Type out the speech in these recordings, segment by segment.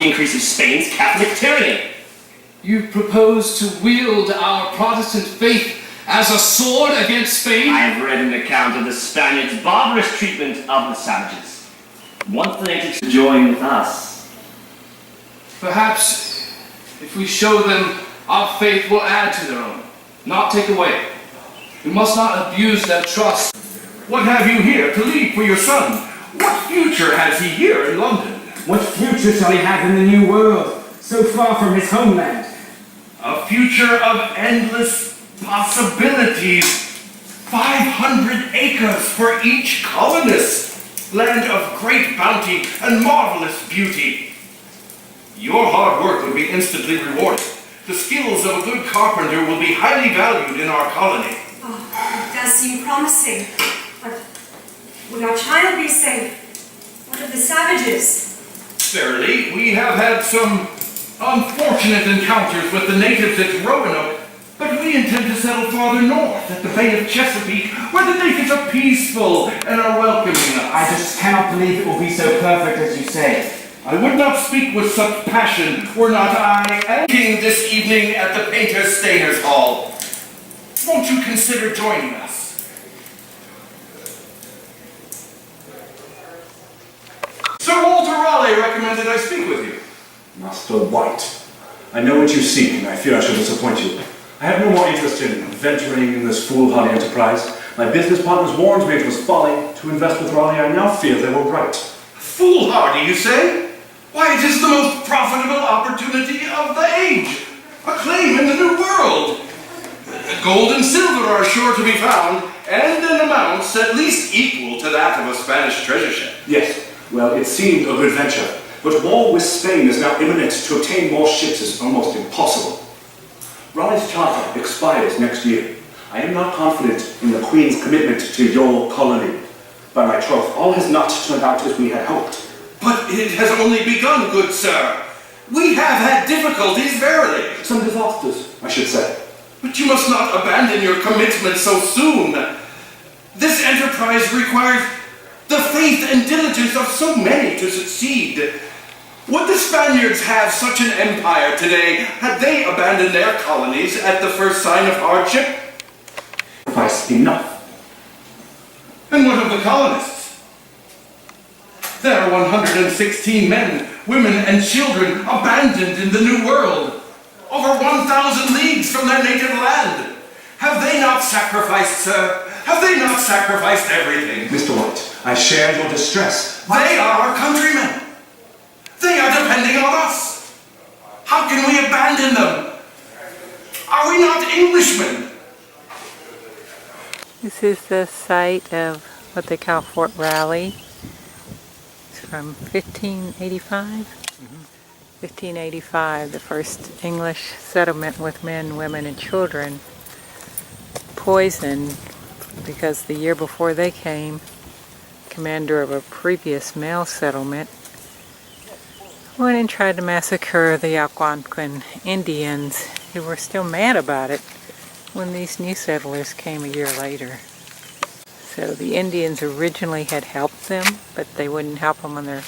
increases Spain's Catholic tyranny. You propose to wield our Protestant faith as a sword against Spain? I have read an account of the Spaniards' barbarous treatment of the savages. Want the natives to join with us? Perhaps, if we show them our faith will add to their own, not take away. We must not abuse their trust. What have you here to leave for your son? What future has he here in London? What future shall he have in the New World, so far from his homeland? A future of endless possibilities. 500 acres for each colonist. Land of great bounty and marvelous beauty. Your hard work will be instantly rewarded. The skills of a good carpenter will be highly valued in our colony. Oh, it does seem promising. But would our child be safe? What of the savages? Verily, we have had some unfortunate encounters with the natives at Roanoke, but we intend to settle farther north at the Bay of Chesapeake, where the natives are peaceful and are welcoming us. I just cannot believe it will be so perfect as you say. I would not speak with such passion were not I ending this evening at the Painters Stainers Hall. Won't you consider joining us? Sir Walter Raleigh recommended I speak with you. Master White, I know what you seek, and I fear I shall disappoint you. I have no more interest in venturing in this foolhardy enterprise. My business partners warned me it was folly to invest with Raleigh. I now fear they were right. Foolhardy, you say? Why, it is the most profitable opportunity of the age. A claim in the New World. Gold and silver are sure to be found, and in amounts at least equal to that of a Spanish treasure ship. Yes, well, it seemed a good venture, but war with Spain is now imminent. To obtain more ships is almost impossible. Raleigh's charter expires next year. I am not confident in the Queen's commitment to your colony. By my troth, all has not turned out as we had hoped. But it has only begun, good sir. We have had difficulties, verily. Some disasters, I should say. But you must not abandon your commitment so soon. This enterprise requires the faith and diligence of so many to succeed. Would the Spaniards have such an empire today had they abandoned their colonies at the first sign of hardship? Sacrifice enough. And what of the colonists? There are 116 men, women, and children abandoned in the New World. Over 1,000 leagues from their native land. Have they not sacrificed, sir? Have they not sacrificed everything? Mr. White, I share your distress. They are our countrymen. They are depending on us. How can we abandon them? Are we not Englishmen? This is the site of what they call Fort Raleigh. It's from 1585. 1585, the first English settlement with men, women, and children, poisoned because the year before they came, commander of a previous male settlement went and tried to massacre the Algonquin Indians, who were still mad about it when these new settlers came a year later. So the Indians originally had helped them, but they wouldn't help them on their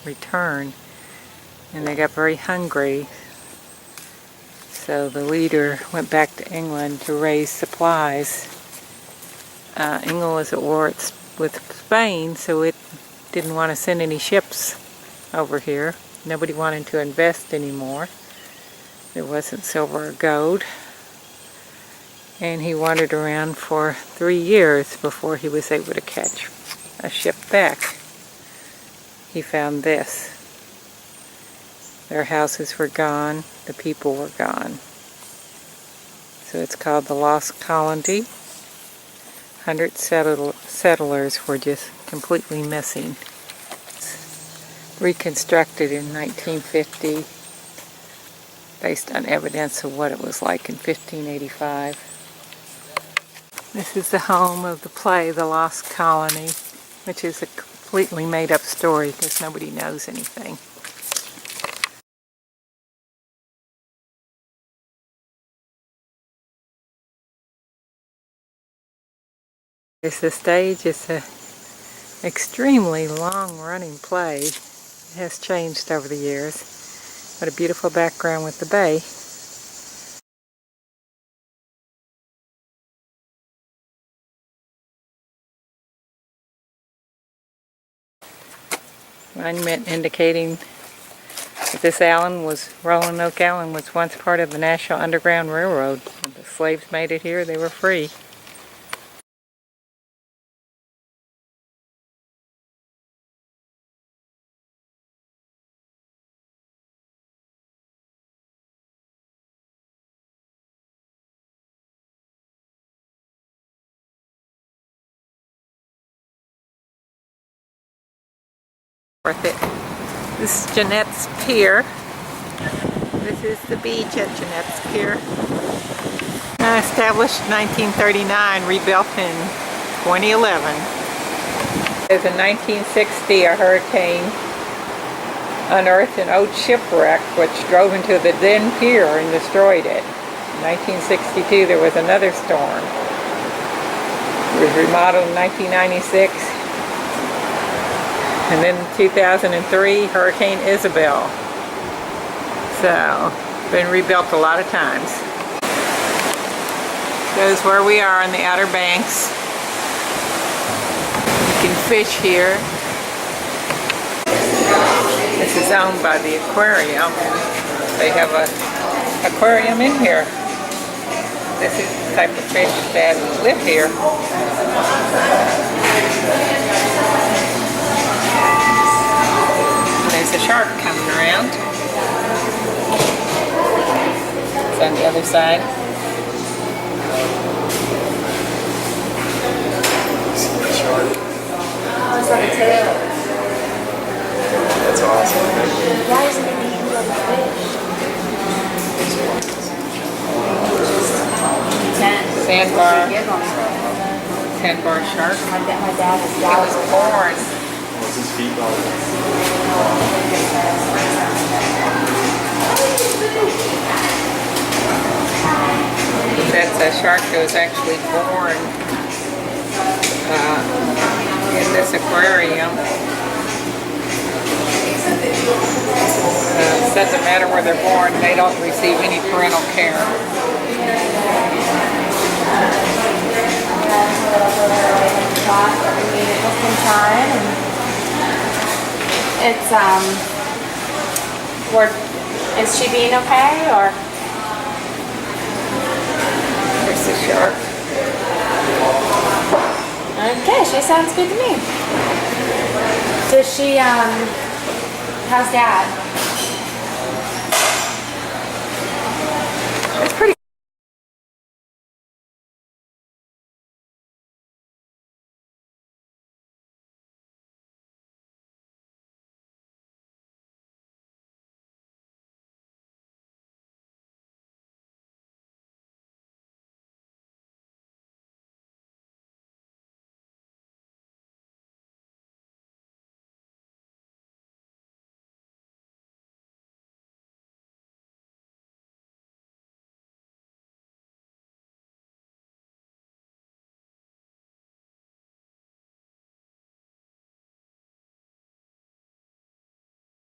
return. And they got very hungry, so the leader went back to England to raise supplies. England was at war with Spain, so it didn't want to send any ships over here. Nobody wanted to invest anymore. There wasn't silver or gold. And he wandered around for 3 years before he was able to catch a ship back. He found this. Their houses were gone, the people were gone. So it's called the Lost Colony. 100 settlers were just completely missing. Reconstructed in 1950 based on evidence of what it was like in 1585. This is the home of the play The Lost Colony, which is a completely made up story because nobody knows anything. The stage is an extremely long-running play. It has changed over the years. What a beautiful background with the bay. Monument indicating that this island Roanoke Island was once part of the National Underground Railroad. When the slaves made it here, they were free. Worth it. This is Jeanette's Pier. This is the beach at Jeanette's Pier. Established in 1939, rebuilt in 2011. As in 1960, a hurricane unearthed an old shipwreck which drove into the then pier and destroyed it. In 1962, there was another storm. It was remodeled in 1996. And then in 2003, Hurricane Isabel. So, been rebuilt a lot of times. Shows where we are on the Outer Banks. You can fish here. This is owned by the aquarium. They have an aquarium in here. This is the type of fish that live here. There's a shark coming around. It's on the other side. Oh, it's like a tail. That's awesome. Why isn't it eating the fish? 10. Sandbar. Give them. Sandbar shark. My dad is It was born. What's his feet on? That's a shark that was actually born in this aquarium. It doesn't matter where they're born, they don't receive any parental care. It's is she being okay or? There's the shark. Okay, she sounds good to me. Does she how's Dad? It's pretty